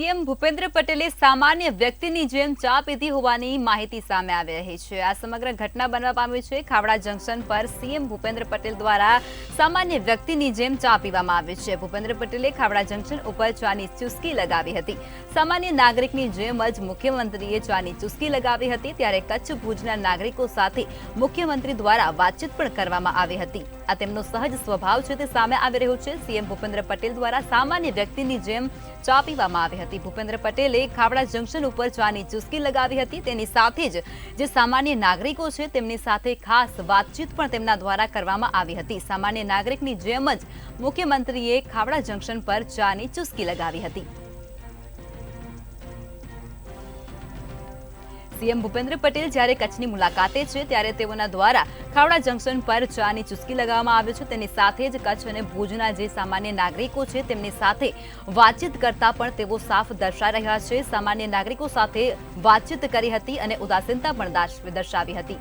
CM Bhupendra પટેલે સામાન્ય વ્યક્તિની જેમ ચા પીધી હોવાની માહિતી સામે આવી રહી છે। આ સમગ્ર ઘટના બનવા પામી છે। ખાવડા જંકશન પર સીએમ ભૂપેન્દ્ર પટેલ દ્વારા સામાન્ય વ્યક્તિની જેમ ચા પીવામાં આવી છે। ભૂપેન્દ્ર પટેલે ખાવડા જંકશન ઉપર ચાની ચુસ્કી લગાવી હતી। સામાન્ય નાગરિકની જેમ જ મુખ્યમંત્રીએ ચાની ચુસ્કી લગાવી હતી। ત્યારે કચ્છ ભુજના નાગરિકો સાથે મુખ્યમંત્રી દ્વારા વાતચીત પણ કરવામાં આવી હતી। આ તેમનો સહજ સ્વભાવ છે તે સામે આવી રહ્યો છે। સીએમ ભૂપેન્દ્ર પટેલ દ્વારા સામાન્ય વ્યક્તિની જેમ ચા પીવામાં આવી હતી। ભૂપેન્દ્ર પટેલે ખાવડા જંકશન ઉપર ચાની ચુસ્કી લગાવી હતી। તેની સાથે જ જે સામાન્ય નાગરિકો છે તેમની સાથે ખાસ વાતચીત પણ તેમના દ્વારા કરવામાં આવી હતી। સામાન્ય નાગરિકની જેમ જ મુખ્યમંત્રીએ ખાવડા જંકશન પર ચાની ચુસ્કી લગાવી હતી। સીએમ ભૂપેન્દ્ર પટેલ જ્યારે કચ્છની મુલાકાતે છે ત્યારે તેઓના દ્વારા ખાવડા જંકશન પર ચાની ચુસ્કી લગાવવામાં આવી છે। તેની સાથે જ કચ્છ અને ભુજના જે સામાન્ય નાગરિકો છે તેમની સાથે વાતચીત કરતા પણ તેઓ સાફ દર્શાવી રહ્યા છે। સામાન્ય નાગરિકો સાથે વાતચીત કરી હતી અને ઉદાસીનતા પણ દર્શાવી હતી।